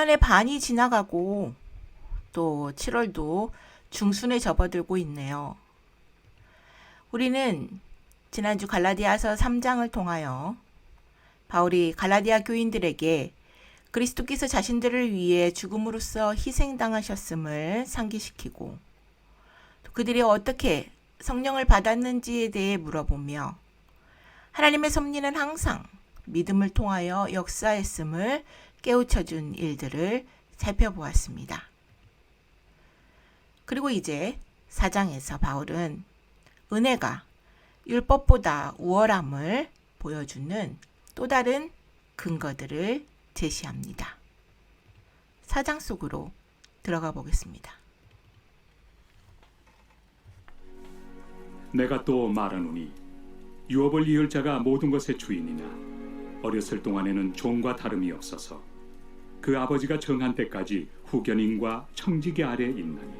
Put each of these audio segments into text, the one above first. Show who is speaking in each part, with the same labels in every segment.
Speaker 1: 1년의 반이 지나가고 또 7월도 중순에 접어들고 있네요. 우리는 지난주 갈라디아서 3장을 통하여 바울이 갈라디아 교인들에게 그리스도께서 자신들을 위해 죽음으로써 희생당하셨음을 상기시키고 또 그들이 어떻게 성령을 받았는지에 대해 물어보며 하나님의 섭리는 항상 믿음을 통하여 역사했음을 깨우쳐준 일들을 살펴보았습니다. 그리고 이제 4장에서 바울은 은혜가 율법보다 우월함을 보여주는 또 다른 근거들을 제시합니다. 4장 속으로 들어가 보겠습니다.
Speaker 2: 내가 또 말하노니 유업을 이을 자가 모든 것의 주인이나 어렸을 동안에는 종과 다름이 없어서 그 아버지가 정한 때까지 후견인과 청지기 아래 있나니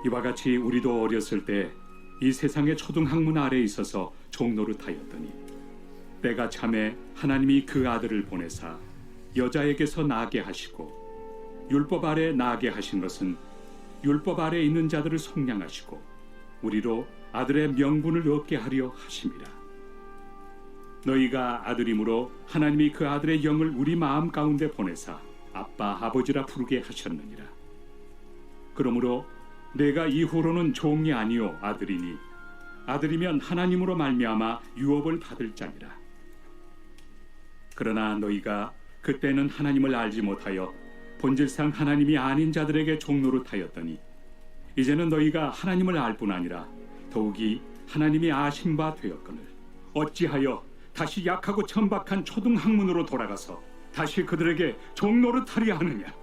Speaker 2: 이와 같이 우리도 어렸을 때 이 세상의 초등학문 아래 있어서 종노릇하였더니 때가 참에 하나님이 그 아들을 보내사 여자에게서 나게 하시고 율법 아래 나게 하신 것은 율법 아래 있는 자들을 속량하시고 우리로 아들의 명분을 얻게 하려 하심이라. 너희가 아들이므로 하나님이 그 아들의 영을 우리 마음 가운데 보내사 아빠 아버지라 부르게 하셨느니라. 그러므로 내가 이후로는 종이 아니요 아들이니 아들이면 하나님으로 말미암아 유업을 받을 자니라. 그러나 너희가 그때는 하나님을 알지 못하여 본질상 하나님이 아닌 자들에게 종노릇하였더니 이제는 너희가 하나님을 알 뿐 아니라 더욱이 하나님이 아신 바 되었거늘 어찌하여 다시 약하고 천박한 초등학문으로 돌아가서 다시 그들에게 종노릇하려 하느냐.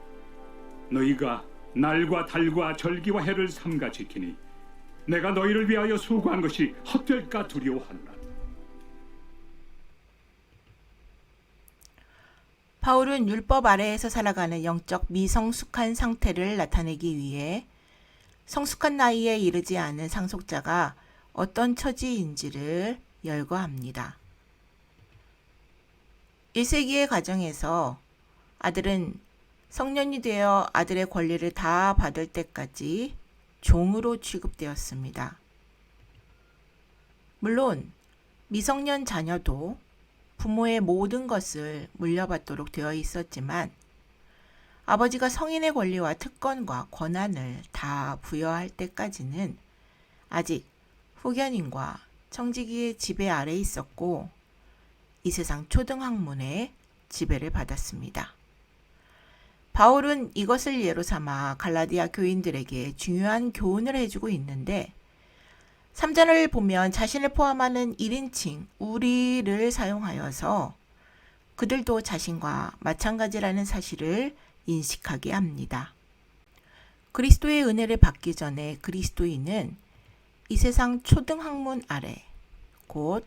Speaker 2: 너희가 날과 달과 절기와 해를 삼가 지키니 내가 너희를 위하여 수고한 것이 헛될까 두려워하노라.
Speaker 1: 바울은 율법 아래에서 살아가는 영적 미성숙한 상태를 나타내기 위해 성숙한 나이에 이르지 않은 상속자가 어떤 처지인지를 열거합니다. 1세기의 가정에서 아들은 성년이 되어 아들의 권리를 다 받을 때까지 종으로 취급되었습니다. 물론 미성년 자녀도 부모의 모든 것을 물려받도록 되어 있었지만 아버지가 성인의 권리와 특권과 권한을 다 부여할 때까지는 아직 후견인과 청지기의 지배 아래 있었고 이 세상 초등학문의 지배를 받았습니다. 바울은 이것을 예로 삼아 갈라디아 교인들에게 중요한 교훈을 해주고 있는데 3절을 보면 자신을 포함하는 1인칭 우리를 사용하여서 그들도 자신과 마찬가지라는 사실을 인식하게 합니다. 그리스도의 은혜를 받기 전에 그리스도인은 이 세상 초등학문 아래, 곧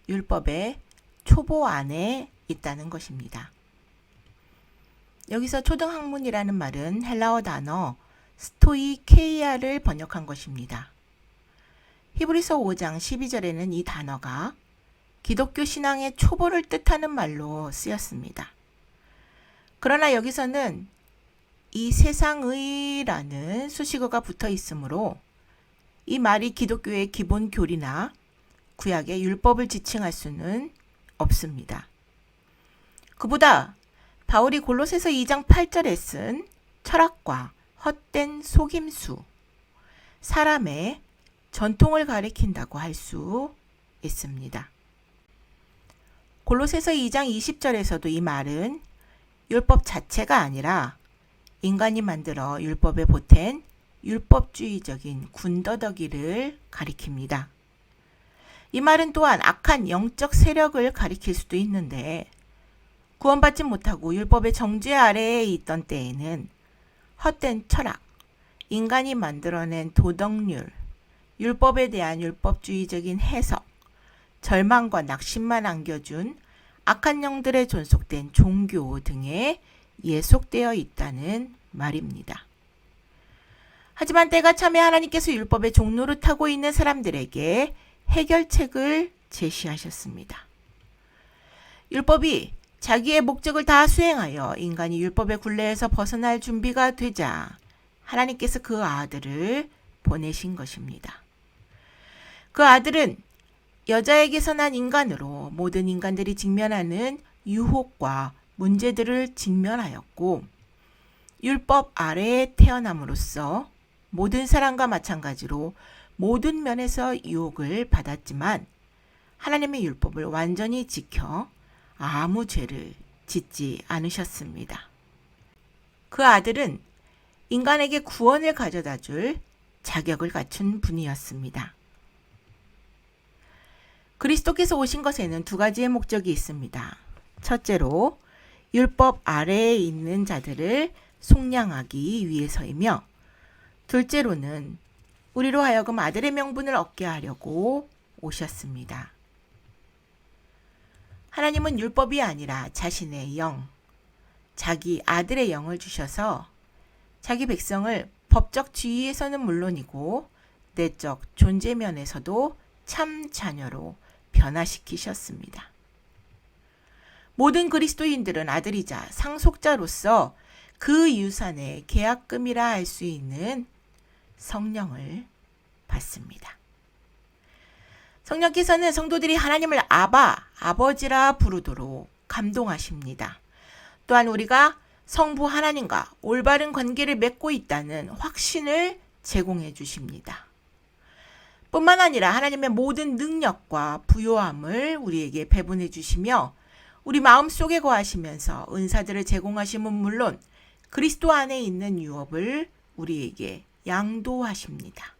Speaker 1: 율법의 초보 안에 있다는 것입니다. 여기서 초등학문이라는 말은 헬라어 단어 스토이케이아를 번역한 것입니다. 히브리서 5장 12절에는 이 단어가 기독교 신앙의 초보를 뜻하는 말로 쓰였습니다. 그러나 여기서는 이 세상의라는 수식어가 붙어 있으므로 이 말이 기독교의 기본 교리나 구약의 율법을 지칭할 수는 없습니다. 그보다 바울이 골로새서 2장 8절에 쓴 철학과 헛된 속임수, 사람의 전통을 가리킨다고 할 수 있습니다. 골로새서 2장 20절에서도 이 말은 율법 자체가 아니라 인간이 만들어 율법에 보탠 율법주의적인 군더더기를 가리킵니다. 이 말은 또한 악한 영적 세력을 가리킬 수도 있는데 구원받지 못하고 율법의 정죄 아래에 있던 때에는 헛된 철학, 인간이 만들어낸 도덕률, 율법에 대한 율법주의적인 해석, 절망과 낙심만 안겨준 악한 영들에 존속된 종교 등에 예속되어 있다는 말입니다. 하지만 때가 참에 하나님께서 율법의 종노릇하고 있는 사람들에게 해결책을 제시하셨습니다. 율법이 자기의 목적을 다 수행하여 인간이 율법의 굴레에서 벗어날 준비가 되자 하나님께서 그 아들을 보내신 것입니다. 그 아들은 여자에게서 난 인간으로 모든 인간들이 직면하는 유혹과 문제들을 직면하였고 율법 아래에 태어남으로써 모든 사람과 마찬가지로 모든 면에서 유혹을 받았지만 하나님의 율법을 완전히 지켜 아무 죄를 짓지 않으셨습니다. 그 아들은 인간에게 구원을 가져다 줄 자격을 갖춘 분이었습니다. 그리스도께서 오신 것에는 두 가지의 목적이 있습니다. 첫째로 율법 아래에 있는 자들을 속량하기 위해서이며 둘째로는 우리로 하여금 아들의 명분을 얻게 하려고 오셨습니다. 하나님은 율법이 아니라 자신의 영, 자기 아들의 영을 주셔서 자기 백성을 법적 지위에서는 물론이고 내적 존재 면에서도 참 자녀로 변화시키셨습니다. 모든 그리스도인들은 아들이자 상속자로서 그 유산의 계약금이라 할 수 있는 성령을 받습니다. 성령께서는 성도들이 하나님을 아버지라 부르도록 감동하십니다. 또한 우리가 성부 하나님과 올바른 관계를 맺고 있다는 확신을 제공해 주십니다. 뿐만 아니라 하나님의 모든 능력과 부요함을 우리에게 배분해 주시며 우리 마음속에 거하시면서 은사들을 제공하심은 물론 그리스도 안에 있는 유업을 우리에게 양도하십니다.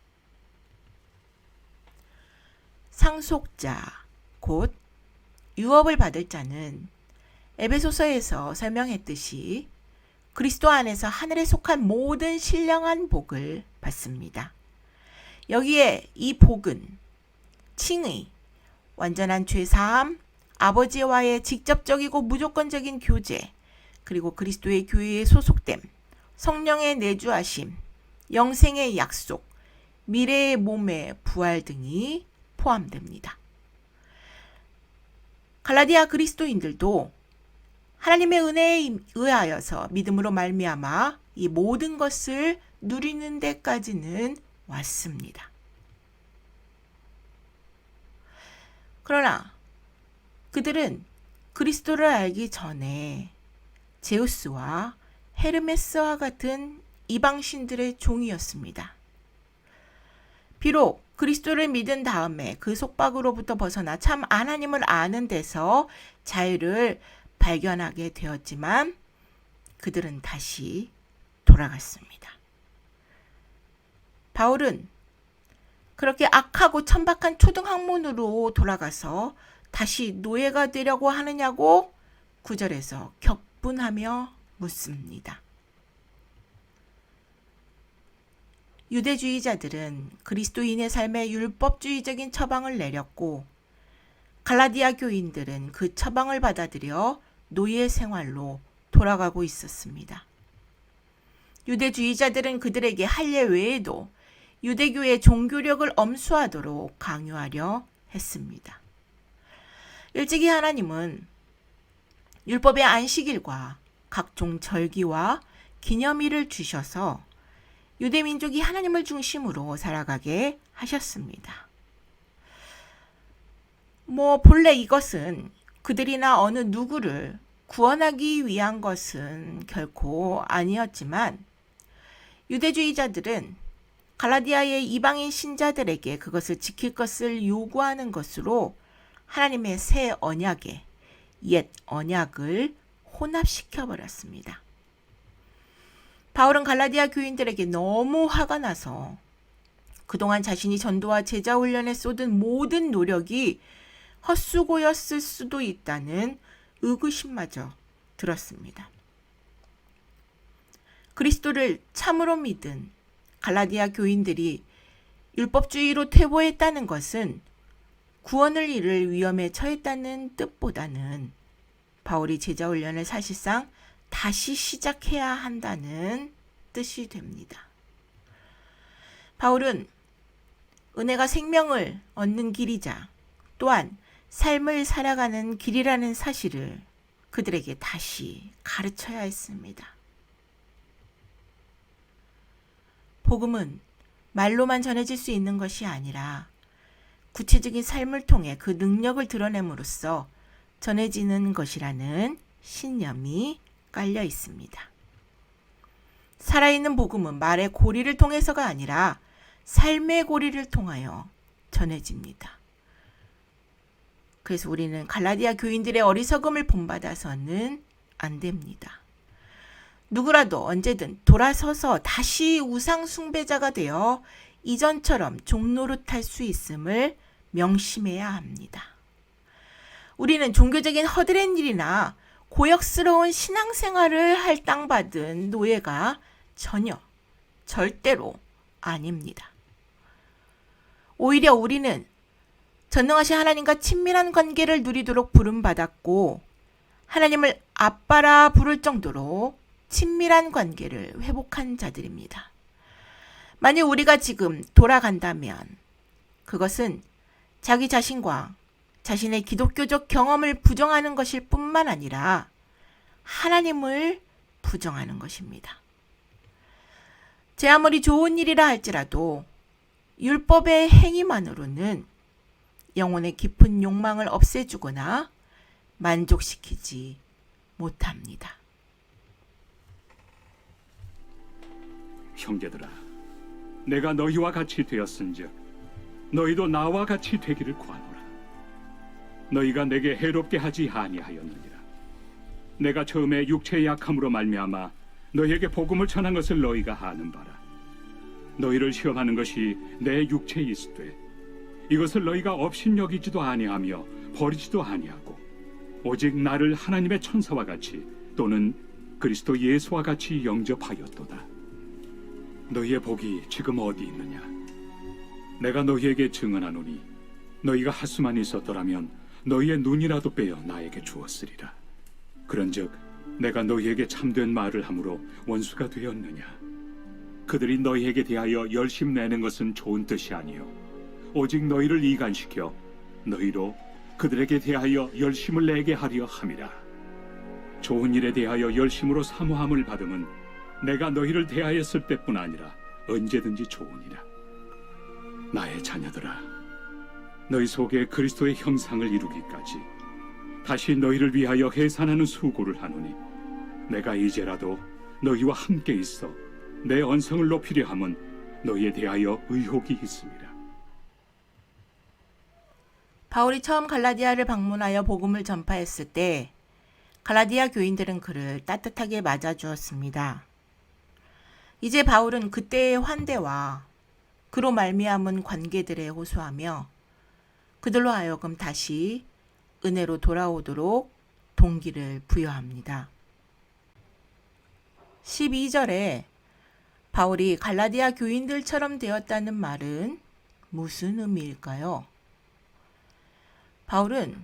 Speaker 1: 상속자, 곧 유업을 받을 자는 에베소서에서 설명했듯이 그리스도 안에서 하늘에 속한 모든 신령한 복을 받습니다. 여기에 이 복은 칭의, 완전한 죄사함, 아버지와의 직접적이고 무조건적인 교제, 그리고 그리스도의 교회에 소속됨, 성령의 내주하심, 영생의 약속, 미래의 몸의 부활 등이 포함됩니다. 갈라디아 그리스도인들도 하나님의 은혜에 의하여서 믿음으로 말미암아 이 모든 것을 누리는 데까지는 왔습니다. 그러나 그들은 그리스도를 알기 전에 제우스와 헤르메스와 같은 이방신들의 종이었습니다. 비록 그리스도를 믿은 다음에 그 속박으로부터 벗어나 참 하나님을 아는 데서 자유를 발견하게 되었지만 그들은 다시 돌아갔습니다. 바울은 그렇게 악하고 천박한 초등학문으로 돌아가서 다시 노예가 되려고 하느냐고 9절에서 격분하며 묻습니다. 유대주의자들은 그리스도인의 삶에 율법주의적인 처방을 내렸고 갈라디아 교인들은 그 처방을 받아들여 노예 생활로 돌아가고 있었습니다. 유대주의자들은 그들에게 할례 외에도 유대교의 종교력을 엄수하도록 강요하려 했습니다. 일찍이 하나님은 율법의 안식일과 각종 절기와 기념일을 주셔서 유대민족이 하나님을 중심으로 살아가게 하셨습니다. 본래 이것은 그들이나 어느 누구를 구원하기 위한 것은 결코 아니었지만 유대주의자들은 갈라디아의 이방인 신자들에게 그것을 지킬 것을 요구하는 것으로 하나님의 새 언약에 옛 언약을 혼합시켜 버렸습니다. 바울은 갈라디아 교인들에게 너무 화가 나서 그동안 자신이 전도와 제자 훈련에 쏟은 모든 노력이 헛수고였을 수도 있다는 의구심마저 들었습니다. 그리스도를 참으로 믿은 갈라디아 교인들이 율법주의로 퇴보했다는 것은 구원을 잃을 위험에 처했다는 뜻보다는 바울이 제자 훈련을 사실상 다시 시작해야 한다는 뜻이 됩니다. 바울은 은혜가 생명을 얻는 길이자 또한 삶을 살아가는 길이라는 사실을 그들에게 다시 가르쳐야 했습니다. 복음은 말로만 전해질 수 있는 것이 아니라 구체적인 삶을 통해 그 능력을 드러냄으로써 전해지는 것이라는 신념이 깔려 있습니다. 살아있는 복음은 말의 고리를 통해서가 아니라 삶의 고리를 통하여 전해집니다. 그래서 우리는 갈라디아 교인들의 어리석음을 본받아서는 안 됩니다. 누구라도 언제든 돌아서서 다시 우상 숭배자가 되어 이전처럼 종노릇할 수 있음을 명심해야 합니다. 우리는 종교적인 허드렛 일이나 고역스러운 신앙생활을 할당받은 노예가 절대로 아닙니다. 오히려 우리는 전능하신 하나님과 친밀한 관계를 누리도록 부름받았고 하나님을 아빠라 부를 정도로 친밀한 관계를 회복한 자들입니다. 만일 우리가 지금 돌아간다면 그것은 자기 자신과 자신의 기독교적 경험을 부정하는 것일 뿐만 아니라 하나님을 부정하는 것입니다. 제 아무리 좋은 일이라 할지라도 율법의 행위만으로는 영혼의 깊은 욕망을 없애주거나 만족시키지 못합니다.
Speaker 2: 형제들아, 내가 너희와 같이 되었은즉 너희도 나와 같이 되기를 구하노라. 너희가 내게 해롭게 하지 아니하였느니라. 내가 처음에 육체의 약함으로 말미암아 너희에게 복음을 전한 것을 너희가 아는 바라. 너희를 시험하는 것이 내 육체에 있으되 이것을 너희가 업신여기지도 아니하며 버리지도 아니하고 오직 나를 하나님의 천사와 같이 또는 그리스도 예수와 같이 영접하였도다. 너희의 복이 지금 어디 있느냐? 내가 너희에게 증언하노니 너희가 할 수만 있었더라면 너희의 눈이라도 빼어 나에게 주었으리라. 그런즉 내가 너희에게 참된 말을 함으로 원수가 되었느냐? 그들이 너희에게 대하여 열심 내는 것은 좋은 뜻이 아니요 오직 너희를 이간시켜 너희로 그들에게 대하여 열심을 내게 하려 함이라. 좋은 일에 대하여 열심으로 사모함을 받음은 내가 너희를 대하였을 때뿐 아니라 언제든지 좋으니라. 나의 자녀들아, 너희 속에 그리스도의 형상을 이루기까지 다시 너희를 위하여 해산하는 수고를 하노니 내가 이제라도 너희와 함께 있어 내 언성을 높이려 함은 너희에 대하여 의혹이 있습니다.
Speaker 1: 바울이 처음 갈라디아를 방문하여 복음을 전파했을 때 갈라디아 교인들은 그를 따뜻하게 맞아주었습니다. 이제 바울은 그때의 환대와 그로 말미암은 관계들에 호소하며 그들로 하여금 다시 은혜로 돌아오도록 동기를 부여합니다. 12절에 바울이 갈라디아 교인들처럼 되었다는 말은 무슨 의미일까요? 바울은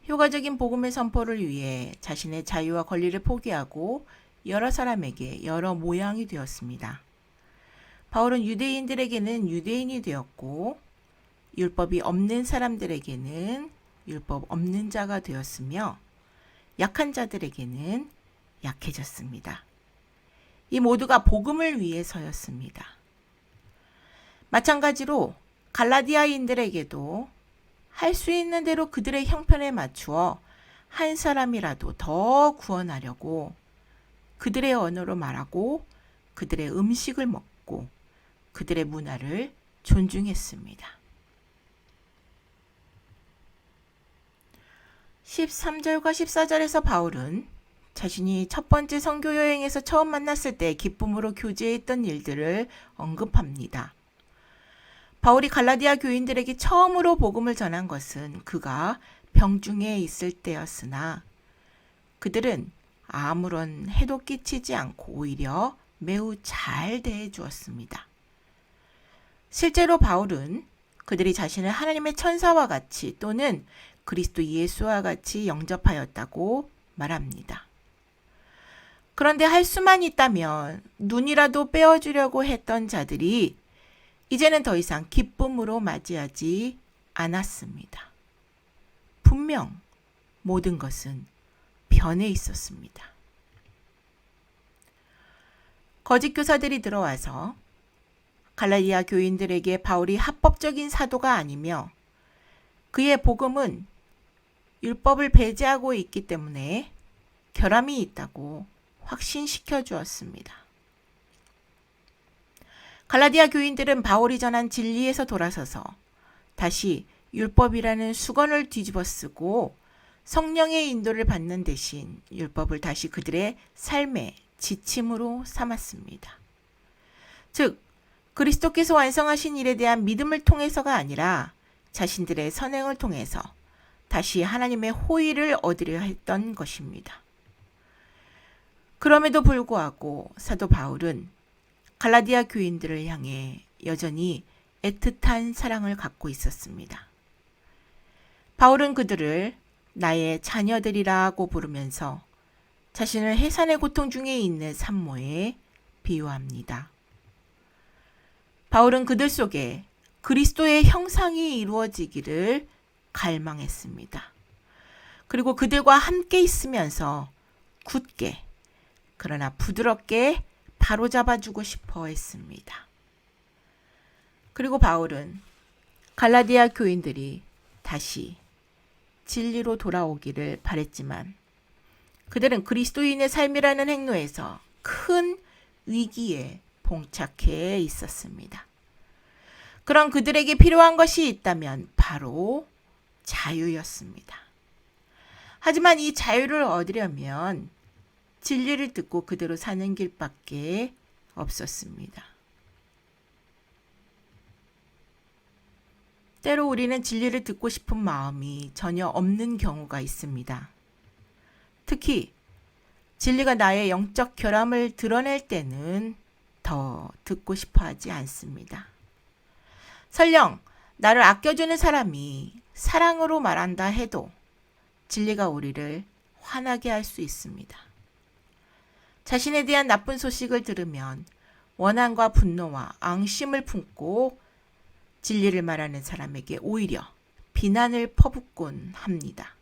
Speaker 1: 효과적인 복음의 선포를 위해 자신의 자유와 권리를 포기하고 여러 사람에게 여러 모양이 되었습니다. 바울은 유대인들에게는 유대인이 되었고 율법이 없는 사람들에게는 율법 없는 자가 되었으며 약한 자들에게는 약해졌습니다. 이 모두가 복음을 위해서였습니다. 마찬가지로 갈라디아인들에게도 할 수 있는 대로 그들의 형편에 맞추어 한 사람이라도 더 구원하려고 그들의 언어로 말하고 그들의 음식을 먹고 그들의 문화를 존중했습니다. 13절과 14절에서 바울은 자신이 첫 번째 선교 여행에서 처음 만났을 때 기쁨으로 교제했던 일들을 언급합니다. 바울이 갈라디아 교인들에게 처음으로 복음을 전한 것은 그가 병중에 있을 때였으나 그들은 아무런 해도 끼치지 않고 오히려 매우 잘 대해 주었습니다. 실제로 바울은 그들이 자신을 하나님의 천사와 같이 또는 그리스도 예수와 같이 영접하였다고 말합니다. 그런데 할 수만 있다면 눈이라도 빼어주려고 했던 자들이 이제는 더 이상 기쁨으로 맞이하지 않았습니다. 분명 모든 것은 변해 있었습니다. 거짓 교사들이 들어와서 갈라디아 교인들에게 바울이 합법적인 사도가 아니며 그의 복음은 율법을 배제하고 있기 때문에 결함이 있다고 확신시켜 주었습니다. 갈라디아 교인들은 바울이 전한 진리에서 돌아서서 다시 율법이라는 수건을 뒤집어 쓰고 성령의 인도를 받는 대신 율법을 다시 그들의 삶의 지침으로 삼았습니다. 즉, 그리스도께서 완성하신 일에 대한 믿음을 통해서가 아니라 자신들의 선행을 통해서 다시 하나님의 호의를 얻으려 했던 것입니다. 그럼에도 불구하고 사도 바울은 갈라디아 교인들을 향해 여전히 애틋한 사랑을 갖고 있었습니다. 바울은 그들을 나의 자녀들이라고 부르면서 자신을 해산의 고통 중에 있는 산모에 비유합니다. 바울은 그들 속에 그리스도의 형상이 이루어지기를 갈망했습니다. 그리고 그들과 함께 있으면서 굳게 그러나 부드럽게 바로잡아주고 싶어 했습니다. 그리고 바울은 갈라디아 교인들이 다시 진리로 돌아오기를 바랬지만 그들은 그리스도인의 삶이라는 행로에서 큰 위기에 봉착해 있었습니다. 그런 그들에게 필요한 것이 있다면 바로 자유였습니다. 하지만 이 자유를 얻으려면 진리를 듣고 그대로 사는 길밖에 없었습니다. 때로 우리는 진리를 듣고 싶은 마음이 전혀 없는 경우가 있습니다. 특히 진리가 나의 영적 결함을 드러낼 때는 더 듣고 싶어 하지 않습니다. 설령 나를 아껴주는 사람이 사랑으로 말한다 해도 진리가 우리를 화나게 할 수 있습니다. 자신에 대한 나쁜 소식을 들으면 원한과 분노와 앙심을 품고 진리를 말하는 사람에게 오히려 비난을 퍼붓곤 합니다.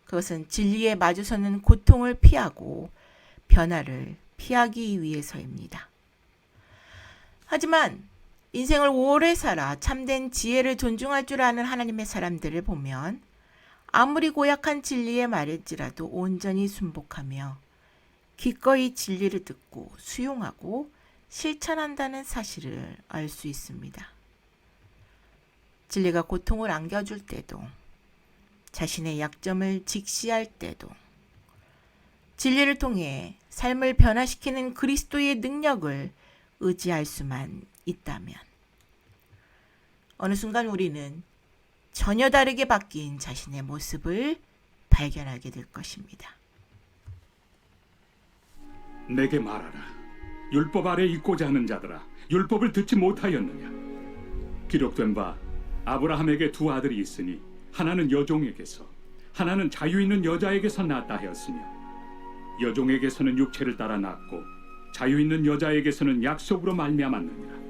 Speaker 1: 그것은 진리에 마주서는 고통을 피하고 변화를 피하기 위해서입니다. 하지만 인생을 오래 살아 참된 지혜를 존중할 줄 아는 하나님의 사람들을 보면 아무리 고약한 진리의 말일지라도 온전히 순복하며 기꺼이 진리를 듣고 수용하고 실천한다는 사실을 알 수 있습니다. 진리가 고통을 안겨줄 때도, 자신의 약점을 직시할 때도, 진리를 통해 삶을 변화시키는 그리스도의 능력을 의지할 수만 있다면 어느 순간 우리는 전혀 다르게 바뀐 자신의 모습을 발견하게 될 것입니다.
Speaker 2: 내게 말하라. 율법 아래 있고자 하는 자들아, 율법을 듣지 못하였느냐? 기록된 바 아브라함에게 두 아들이 있으니 하나는 여종에게서 하나는 자유 있는 여자에게서 낳았다 하였으며 여종에게서는 육체를 따라 낳고 자유 있는 여자에게서는 약속으로 말미암았느니라.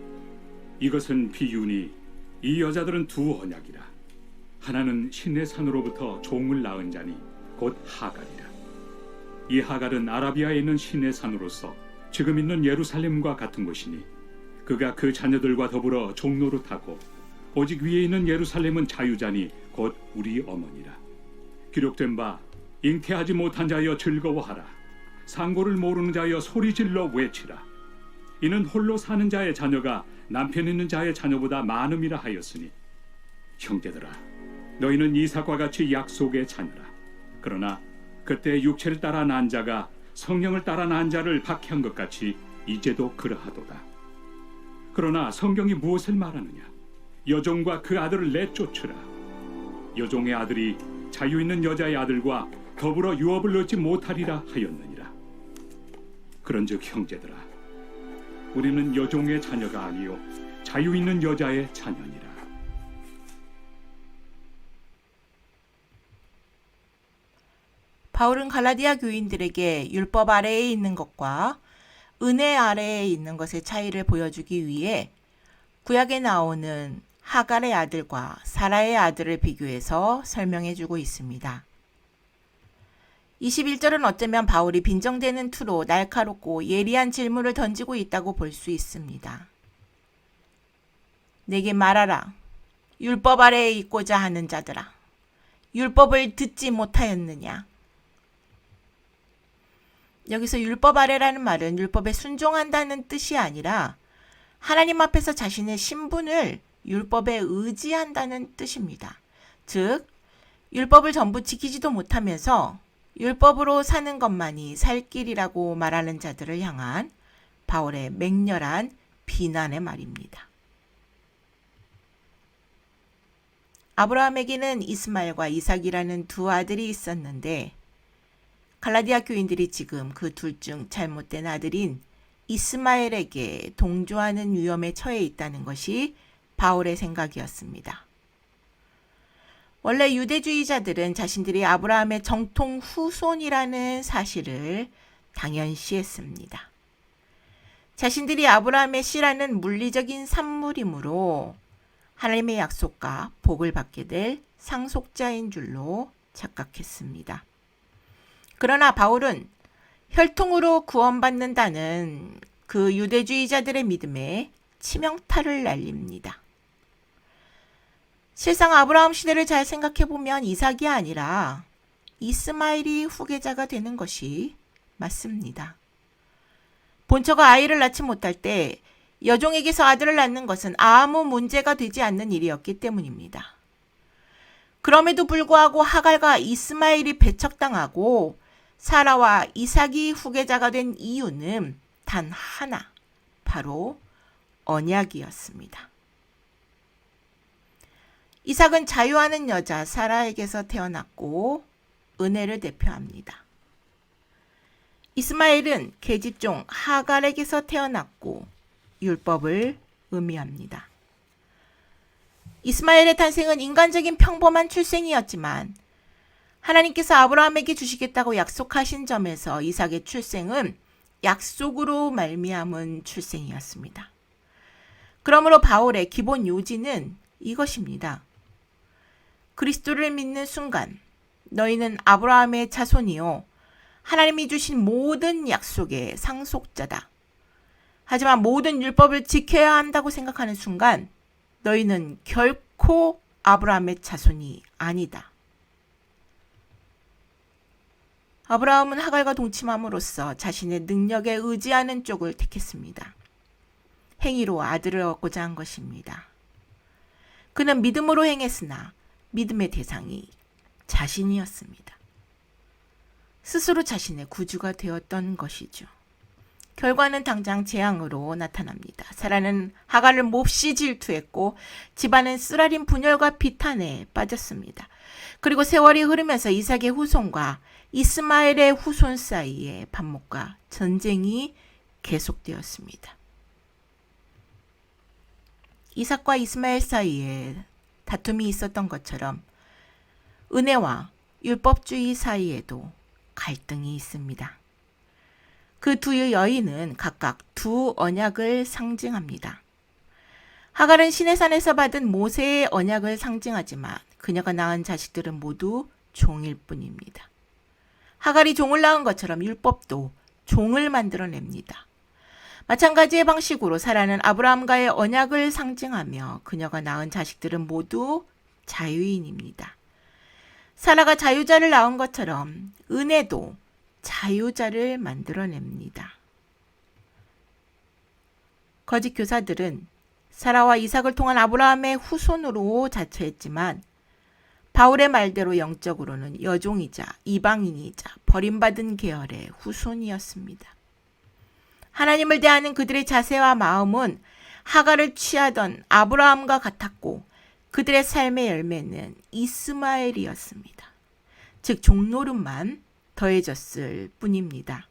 Speaker 2: 이것은 비유니 이 여자들은 두 언약이라. 하나는 신의 산으로부터 종을 낳은 자니 곧 하갈이라. 이 하갈은 아라비아에 있는 신의 산으로서 지금 있는 예루살렘과 같은 곳이니 그가 그 자녀들과 더불어 종노릇하고 오직 위에 있는 예루살렘은 자유자니 곧 우리 어머니라. 기록된 바 잉태하지 못한 자여 즐거워하라. 상고를 모르는 자여 소리질러 외치라. 이는 홀로 사는 자의 자녀가 남편 있는 자의 자녀보다 많음이라 하였으니 형제들아, 너희는 이삭과 같이 약속의 자녀라. 그러나 그때 육체를 따라 난 자가 성령을 따라 난 자를 박해한 것 같이 이제도 그러하도다. 그러나 성경이 무엇을 말하느냐? 여종과 그 아들을 내쫓으라. 여종의 아들이 자유 있는 여자의 아들과 더불어 유업을 얻지 못하리라 하였느니라. 그런즉 형제들아, 우리는 여종의 자녀가 아니요 자유 있는 여자의 자녀니라.
Speaker 1: 바울은 갈라디아 교인들에게 율법 아래에 있는 것과 은혜 아래에 있는 것의 차이를 보여주기 위해 구약에 나오는 하갈의 아들과 사라의 아들을 비교해서 설명해주고 있습니다. 21절은 어쩌면 바울이 빈정대는 투로 날카롭고 예리한 질문을 던지고 있다고 볼 수 있습니다. 내게 말하라. 율법 아래에 있고자 하는 자들아. 율법을 듣지 못하였느냐? 여기서 율법 아래라는 말은 율법에 순종한다는 뜻이 아니라 하나님 앞에서 자신의 신분을 율법에 의지한다는 뜻입니다. 즉, 율법을 전부 지키지도 못하면서 율법으로 사는 것만이 살 길이라고 말하는 자들을 향한 바울의 맹렬한 비난의 말입니다. 아브라함에게는 이스마엘과 이삭이라는 두 아들이 있었는데 갈라디아 교인들이 지금 그 둘 중 잘못된 아들인 이스마엘에게 동조하는 위험에 처해 있다는 것이 바울의 생각이었습니다. 원래 유대주의자들은 자신들이 아브라함의 정통 후손이라는 사실을 당연시했습니다. 자신들이 아브라함의 씨라는 물리적인 산물이므로 하나님의 약속과 복을 받게 될 상속자인 줄로 착각했습니다. 그러나 바울은 혈통으로 구원받는다는 그 유대주의자들의 믿음에 치명타를 날립니다. 실상 아브라함 시대를 잘 생각해보면 이삭이 아니라 이스마엘이 후계자가 되는 것이 맞습니다. 본처가 아이를 낳지 못할 때 여종에게서 아들을 낳는 것은 아무 문제가 되지 않는 일이었기 때문입니다. 그럼에도 불구하고 하갈과 이스마엘이 배척당하고 사라와 이삭이 후계자가 된 이유는 단 하나, 바로 언약이었습니다. 이삭은 자유하는 여자 사라에게서 태어났고 은혜를 대표합니다. 이스마엘은 계집종 하갈에게서 태어났고 율법을 의미합니다. 이스마엘의 탄생은 인간적인 평범한 출생이었지만 하나님께서 아브라함에게 주시겠다고 약속하신 점에서 이삭의 출생은 약속으로 말미암은 출생이었습니다. 그러므로 바울의 기본 요지는 이것입니다. 그리스도를 믿는 순간 너희는 아브라함의 자손이요 하나님이 주신 모든 약속의 상속자다. 하지만 모든 율법을 지켜야 한다고 생각하는 순간 너희는 결코 아브라함의 자손이 아니다. 아브라함은 하갈과 동침함으로써 자신의 능력에 의지하는 쪽을 택했습니다. 행위로 아들을 얻고자 한 것입니다. 그는 믿음으로 행했으나 믿음의 대상이 자신이었습니다. 스스로 자신의 구주가 되었던 것이죠. 결과는 당장 재앙으로 나타납니다. 사라는 하갈을 몹시 질투했고 집안은 쓰라린 분열과 비탄에 빠졌습니다. 그리고 세월이 흐르면서 이삭의 후손과 이스마엘의 후손 사이에 반목과 전쟁이 계속되었습니다. 이삭과 이스마엘 사이에 다툼이 있었던 것처럼 은혜와 율법주의 사이에도 갈등이 있습니다. 그 두 여인은 각각 두 언약을 상징합니다. 하갈은 시내산에서 받은 모세의 언약을 상징하지만 그녀가 낳은 자식들은 모두 종일 뿐입니다. 하갈이 종을 낳은 것처럼 율법도 종을 만들어냅니다. 마찬가지의 방식으로 사라는 아브라함과의 언약을 상징하며 그녀가 낳은 자식들은 모두 자유인입니다. 사라가 자유자를 낳은 것처럼 은혜도 자유자를 만들어냅니다. 거짓 교사들은 사라와 이삭을 통한 아브라함의 후손으로 자처했지만 바울의 말대로 영적으로는 여종이자 이방인이자 버림받은 계열의 후손이었습니다. 하나님을 대하는 그들의 자세와 마음은 하갈을 취하던 아브라함과 같았고 그들의 삶의 열매는 이스마엘이었습니다. 즉 종노릇만 더해졌을 뿐입니다.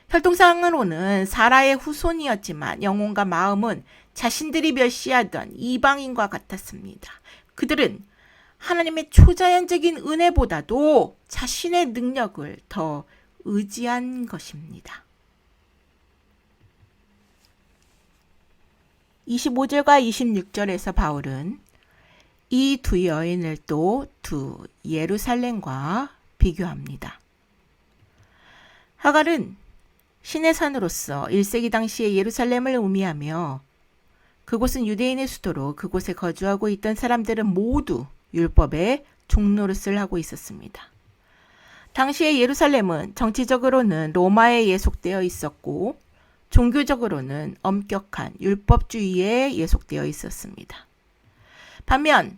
Speaker 1: 혈통상으로는 사라의 후손이었지만 영혼과 마음은 자신들이 멸시하던 이방인과 같았습니다. 그들은 하나님의 초자연적인 은혜보다도 자신의 능력을 더 의지한 것입니다. 25절과 26절에서 바울은 이 두 여인을 또 두 예루살렘과 비교합니다. 하갈은 신의 산으로서 1세기 당시의 예루살렘을 의미하며 그곳은 유대인의 수도로 그곳에 거주하고 있던 사람들은 모두 율법의 종노릇을 하고 있었습니다. 당시의 예루살렘은 정치적으로는 로마에 예속되어 있었고 종교적으로는 엄격한 율법주의에 예속되어 있었습니다. 반면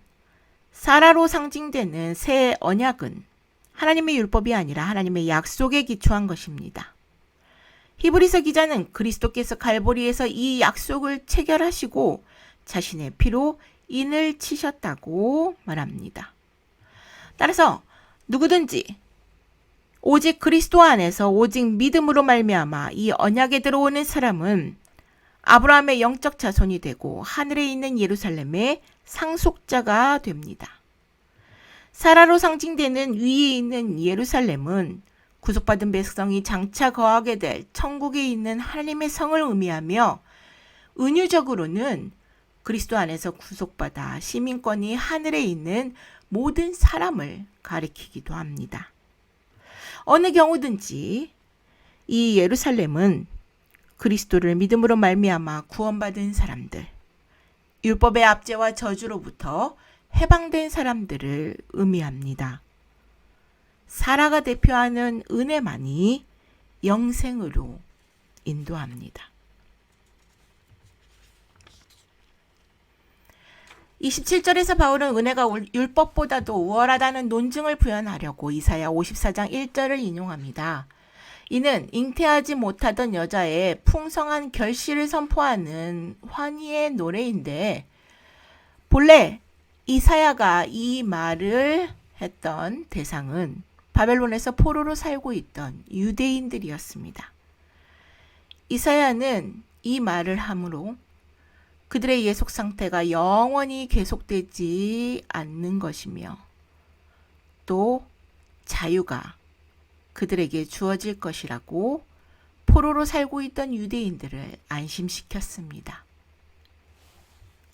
Speaker 1: 사라로 상징되는 새 언약은 하나님의 율법이 아니라 하나님의 약속에 기초한 것입니다. 히브리서 기자는 그리스도께서 갈보리에서 이 약속을 체결하시고 자신의 피로 인을 치셨다고 말합니다. 따라서 누구든지 오직 그리스도 안에서 오직 믿음으로 말미암아 이 언약에 들어오는 사람은 아브라함의 영적 자손이 되고 하늘에 있는 예루살렘의 상속자가 됩니다. 사라로 상징되는 위에 있는 예루살렘은 구속받은 백성이 장차 거하게 될 천국에 있는 하나님의 성을 의미하며 은유적으로는 그리스도 안에서 구속받아 시민권이 하늘에 있는 모든 사람을 가리키기도 합니다. 어느 경우든지 이 예루살렘은 그리스도를 믿음으로 말미암아 구원받은 사람들, 율법의 압제와 저주로부터 해방된 사람들을 의미합니다. 사라가 대표하는 은혜만이 영생으로 인도합니다. 27절에서 바울은 은혜가 율법보다도 우월하다는 논증을 부연하려고 이사야 54장 1절을 인용합니다. 이는 잉태하지 못하던 여자의 풍성한 결실을 선포하는 환희의 노래인데 본래 이사야가 이 말을 했던 대상은 바벨론에서 포로로 살고 있던 유대인들이었습니다. 이사야는 이 말을 함으로 그들의 예속 상태가 영원히 계속되지 않는 것이며 또 자유가 그들에게 주어질 것이라고 포로로 살고 있던 유대인들을 안심시켰습니다.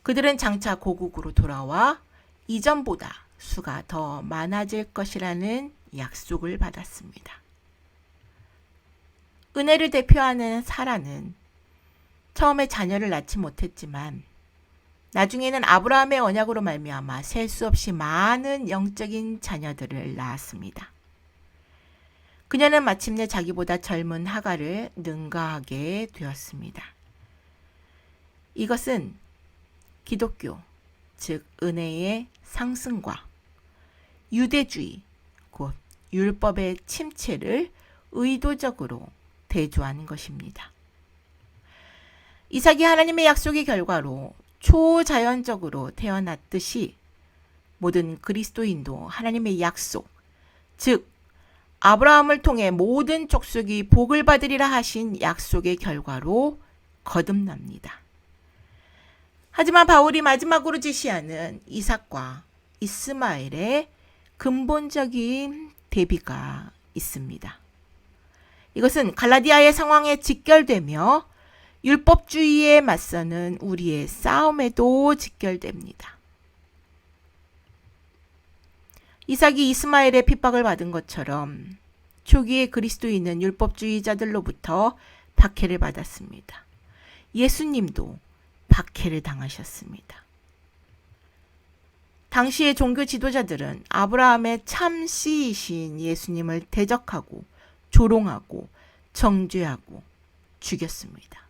Speaker 1: 그들은 장차 고국으로 돌아와 이전보다 수가 더 많아질 것이라는 약속을 받았습니다. 은혜를 대표하는 사라는 처음에 자녀를 낳지 못했지만 나중에는 아브라함의 언약으로 말미암아 셀 수 없이 많은 영적인 자녀들을 낳았습니다. 그녀는 마침내 자기보다 젊은 하갈을 능가하게 되었습니다. 이것은 기독교, 즉 은혜의 상승과 유대주의, 곧 율법의 침체를 의도적으로 대조하는 것입니다. 이삭이 하나님의 약속의 결과로 초자연적으로 태어났듯이 모든 그리스도인도 하나님의 약속, 즉 아브라함을 통해 모든 족속이 복을 받으리라 하신 약속의 결과로 거듭납니다. 하지만 바울이 마지막으로 제시하는 이삭과 이스마엘의 근본적인 대비가 있습니다. 이것은 갈라디아의 상황에 직결되며 율법주의에 맞서는 우리의 싸움에도 직결됩니다. 이삭이 이스마엘의 핍박을 받은 것처럼 초기의 그리스도인은 율법주의자들로부터 박해를 받았습니다. 예수님도 박해를 당하셨습니다. 당시의 종교 지도자들은 아브라함의 참 씨이신 예수님을 대적하고 조롱하고 정죄하고 죽였습니다.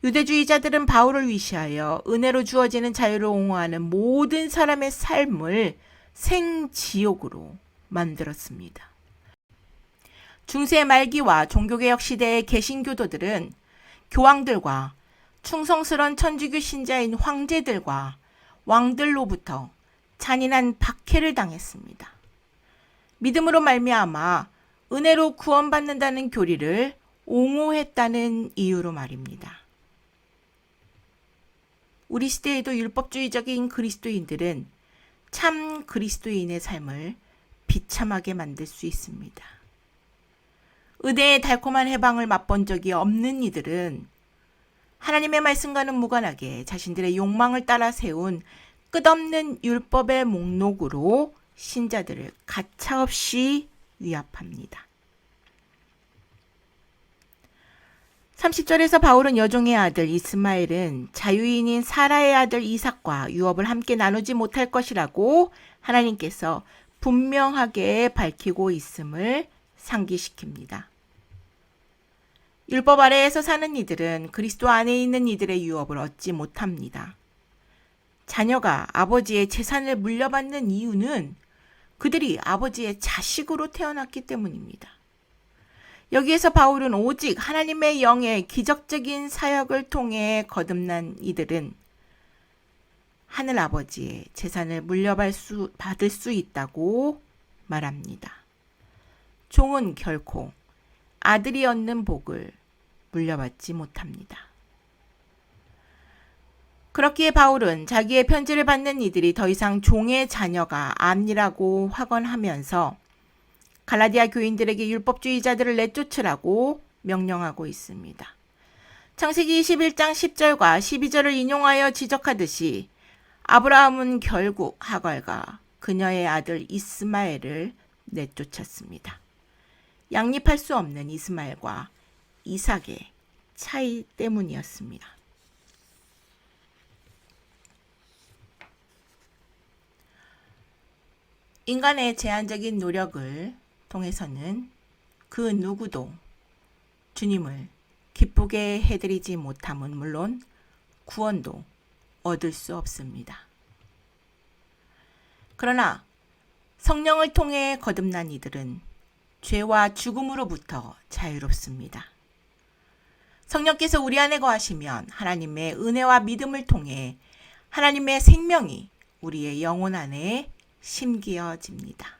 Speaker 1: 유대주의자들은 바울을 위시하여 은혜로 주어지는 자유를 옹호하는 모든 사람의 삶을 생지옥으로 만들었습니다. 중세 말기와 종교개혁 시대의 개신교도들은 교황들과 충성스러운 천주교 신자인 황제들과 왕들로부터 잔인한 박해를 당했습니다. 믿음으로 말미암아 은혜로 구원받는다는 교리를 옹호했다는 이유로 말입니다. 우리 시대에도 율법주의적인 그리스도인들은 참 그리스도인의 삶을 비참하게 만들 수 있습니다. 은혜의 달콤한 해방을 맛본 적이 없는 이들은 하나님의 말씀과는 무관하게 자신들의 욕망을 따라 세운 끝없는 율법의 목록으로 신자들을 가차없이 위압합니다. 30절에서 바울은 여종의 아들 이스마엘은 자유인인 사라의 아들 이삭과 유업을 함께 나누지 못할 것이라고 하나님께서 분명하게 밝히고 있음을 상기시킵니다. 율법 아래에서 사는 이들은 그리스도 안에 있는 이들의 유업을 얻지 못합니다. 자녀가 아버지의 재산을 물려받는 이유는 그들이 아버지의 자식으로 태어났기 때문입니다. 여기에서 바울은 오직 하나님의 영의 기적적인 사역을 통해 거듭난 이들은 하늘 아버지의 재산을 물려받을 수 있다고 말합니다. 종은 결코 아들이 얻는 복을 물려받지 못합니다. 그렇기에 바울은 자기의 편지를 받는 이들이 더 이상 종의 자녀가 아니라고 확언하면서 갈라디아 교인들에게 율법주의자들을 내쫓으라고 명령하고 있습니다. 창세기 21장 10절과 12절을 인용하여 지적하듯이 아브라함은 결국 하갈과 그녀의 아들 이스마엘을 내쫓았습니다. 양립할 수 없는 이스마엘과 이삭의 차이 때문이었습니다. 인간의 제한적인 노력을 통해서는 그 누구도 주님을 기쁘게 해드리지 못함은 물론 구원도 얻을 수 없습니다. 그러나 성령을 통해 거듭난 이들은 죄와 죽음으로부터 자유롭습니다. 성령께서 우리 안에 거하시면 하나님의 은혜와 믿음을 통해 하나님의 생명이 우리의 영혼 안에 심기어집니다.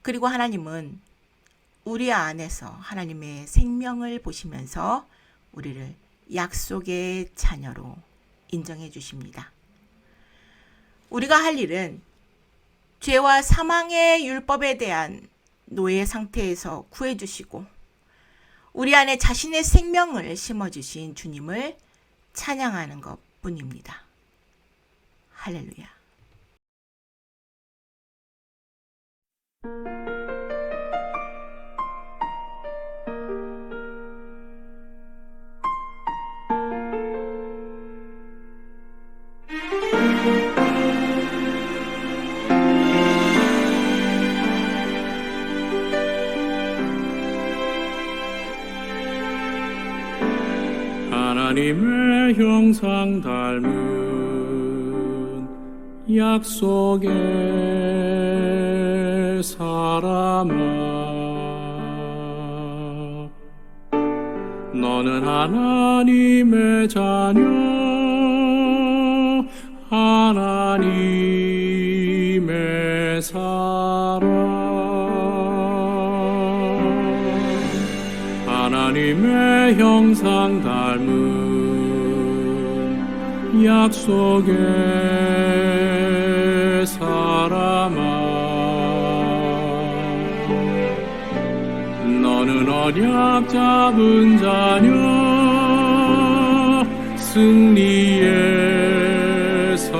Speaker 1: 그리고 하나님은 우리 안에서 하나님의 생명을 보시면서 우리를 약속의 자녀로 인정해 주십니다. 우리가 할 일은 죄와 사망의 율법에 대한 노예 상태에서 구해 주시고 우리 안에 자신의 생명을 심어 주신 주님을 찬양하는 것뿐입니다. 할렐루야.
Speaker 3: 하나님의 형상 닮은 약속의 사람아, 너는 하나님의 자녀, 하나님의 사람, 하나님의 형상 닮은 약속의 사람아, 너는 언약 잡은 자녀, 승리의 사람.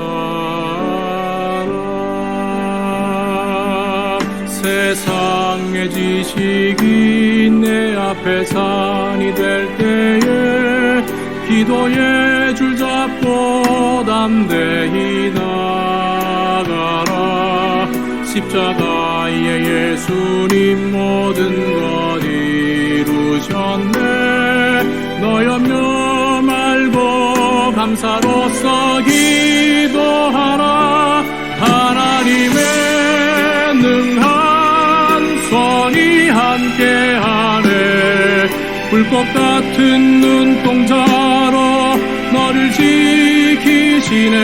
Speaker 3: 세상의 지식이 내 앞에 산이 될 때에 기도의 줄 잡고 담대히 나가라. 십자가에 예수님 모든 것 이루셨네. 너 염려 말고 감사로서 기도하라. 하나님의 능한 손이 함께하네. 불꽃 같은 눈동자로 너를 지키시네.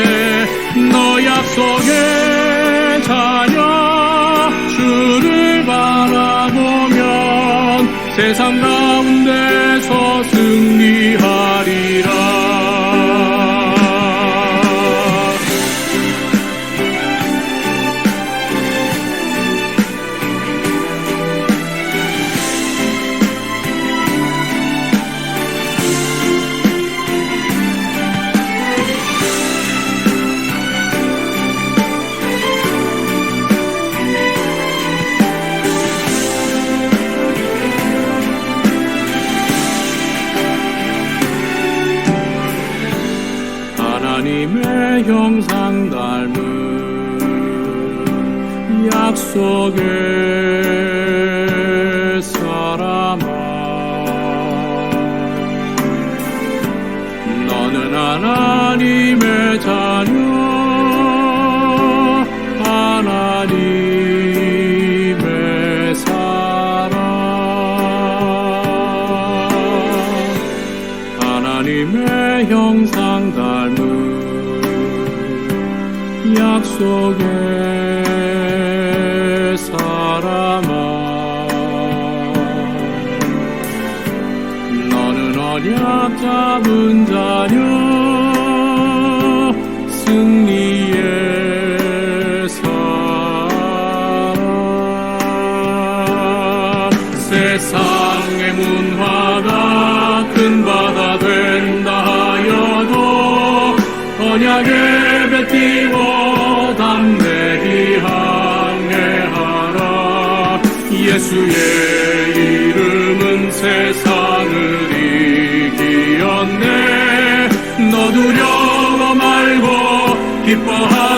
Speaker 3: 너 약속의 자녀, 주를 바라보면 세상 가운데서 승리하리라. 하나님의 형상 닮은 약속의 사람아, 너는 하나님의 자녀, 하나님의 사람, 하나님의 형상 닮은 약속의 사람아, 너는 언약 잡은 자녀, 승리의 사람. 세상의 문화가 큰 바다 된다 하여도 언약의 배 띄워 담대히 항해하라. 예수의 이름은 세상을 이기었네. 너 두려워 말고 기뻐하라.